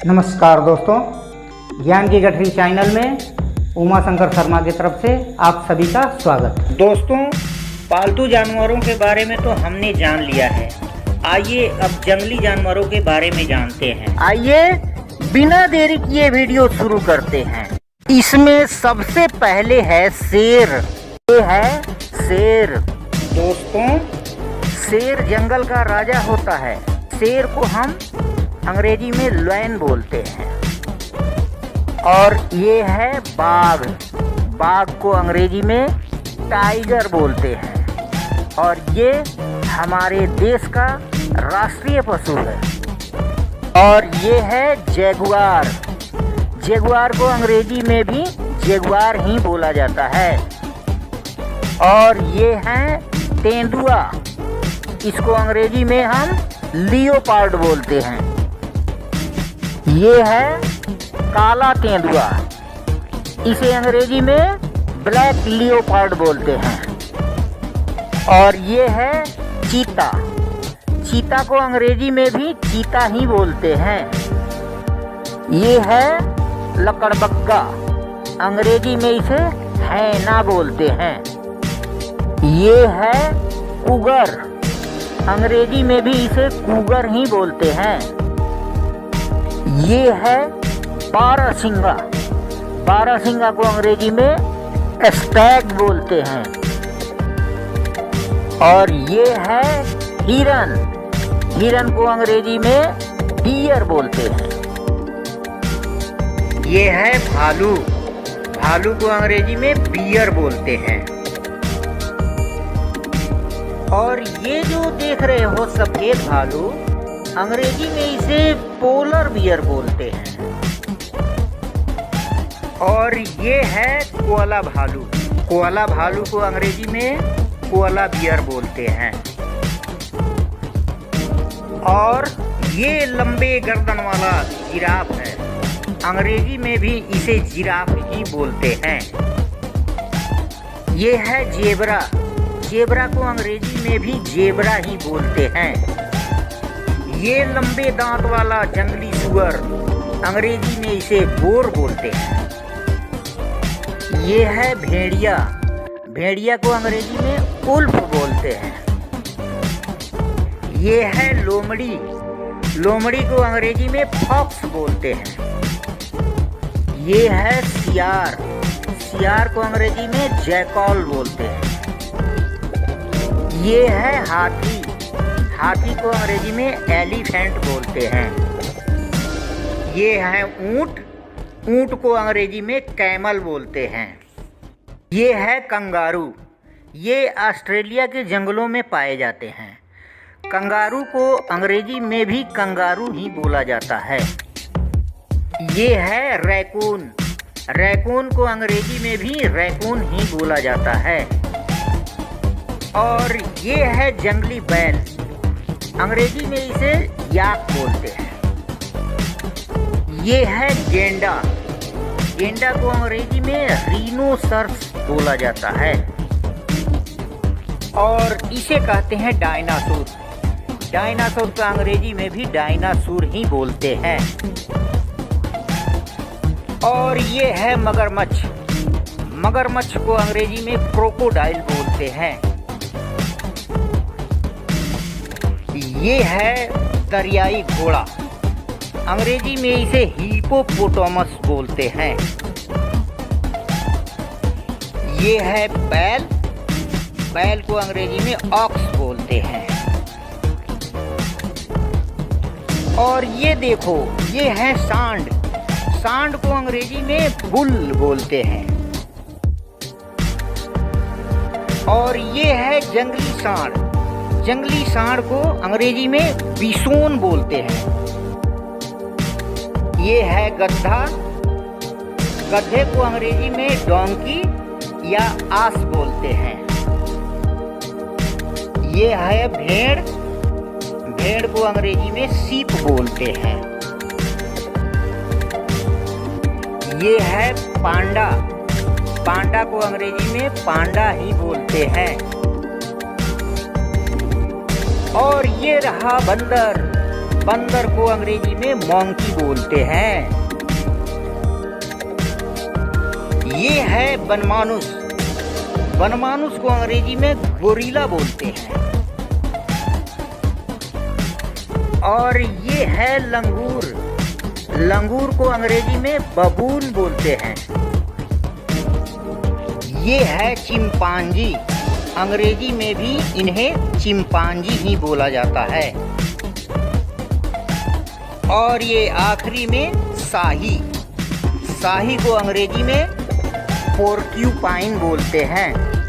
नमस्कार दोस्तों, ज्ञान की गठरी चैनल में उमा शंकर शर्मा की तरफ से आप सभी का स्वागत। दोस्तों, पालतू जानवरों के बारे में तो हमने जान लिया है। आइए अब जंगली जानवरों के बारे में जानते हैं। आइए बिना देरी किए वीडियो शुरू करते हैं। इसमें सबसे पहले है शेर। ये है शेर। दोस्तों, शेर जंगल का राजा होता है। शेर को हम अंग्रेजी में लायन बोलते हैं। और ये है बाघ। बाघ को अंग्रेजी में टाइगर बोलते हैं। और ये हमारे देश का राष्ट्रीय पशु है। और ये है जैगुआर। जैगुआर को अंग्रेजी में भी जैगुआर ही बोला जाता है। और ये है तेंदुआ। इसको अंग्रेजी में हम लियोपार्ड बोलते हैं। ये है काला तेंदुआ। इसे अंग्रेजी में ब्लैक लियोपार्ड बोलते हैं। और ये है चीता। चीता को अंग्रेजी में भी चीता ही बोलते हैं। ये है लकड़बग्गा। अंग्रेजी में इसे हैना बोलते हैं। ये है कुगर। अंग्रेजी में भी इसे कुगर ही बोलते हैं। ये है बारहसिंगा। बारहसिंगा को अंग्रेजी में स्टैग बोलते हैं। और ये है हिरन। हिरन को अंग्रेजी में डियर बोलते हैं। ये है भालू। भालू को अंग्रेजी में बियर बोलते हैं। और ये जो देख रहे हो सफेद भालू, अंग्रेजी में इसे पोलर बियर बोलते हैं। और ये है कोअला भालू। कोअला भालू को अंग्रेजी में कोअला बियर बोलते हैं। और ये लंबे गर्दन वाला जिराफ है। अंग्रेजी में भी इसे जिराफ ही बोलते हैं। ये है जेबरा। जेबरा को अंग्रेजी में भी जेबरा ही बोलते हैं। ये लंबे दांत वाला जंगली सुअर, अंग्रेजी में इसे बोर बोलते हैं। ये है भेड़िया। भेड़िया को अंग्रेजी में उल्फ बोलते हैं। ये है लोमड़ी। लोमड़ी को अंग्रेजी में फॉक्स बोलते हैं। ये है सियार। सियार को अंग्रेजी में जैकॉल बोलते हैं। ये है हाथी। हाथी को अंग्रेजी में एलिफेंट बोलते हैं। ये है ऊंट। ऊंट को अंग्रेजी में कैमल बोलते हैं। ये है कंगारू। ये ऑस्ट्रेलिया के जंगलों में पाए जाते हैं। कंगारू को अंग्रेजी में भी कंगारू ही बोला जाता है। ये है रैकून। रैकून को अंग्रेजी में भी रैकून ही बोला जाता है। और ये है जंगली बैल। अंग्रेजी में इसे याक बोलते हैं। ये है गेंडा। गेंडा को अंग्रेजी में रीनोसर्स बोला जाता है। और इसे कहते हैं डायनासोर। डायनासोर को अंग्रेजी में भी डायनासोर ही बोलते हैं। और ये है मगरमच्छ। मगरमच्छ को अंग्रेजी में क्रोकोडाइल बोलते हैं। ये है दरियाई घोड़ा। अंग्रेजी में इसे हिप्पोपोटामस बोलते हैं। ये है बैल। बैल को अंग्रेजी में ऑक्स बोलते हैं। और ये देखो, ये है सांड। सांड को अंग्रेजी में बुल बोलते हैं। और ये है जंगली सांड। जंगली सांड को अंग्रेजी में बिसोन बोलते हैं। ये है गधा। गधे को अंग्रेजी में डोंकी या आस बोलते हैं। ये है भेड़। भेड़ को अंग्रेजी में सीप बोलते हैं। ये है पांडा। पांडा को अंग्रेजी में पांडा ही बोलते हैं। और ये रहा बंदर। बंदर को अंग्रेजी में मोंकी बोलते हैं। ये है बनमानुस। बनमानुस को अंग्रेजी में गोरिल्ला बोलते हैं। और ये है लंगूर। लंगूर को अंग्रेजी में बबून बोलते हैं। ये है चिंपांजी। अंग्रेजी में भी इन्हें चिंपांजी ही बोला जाता है। और ये आखिरी में शाही। शाही को अंग्रेजी में पोर्क्यूपाइन बोलते हैं।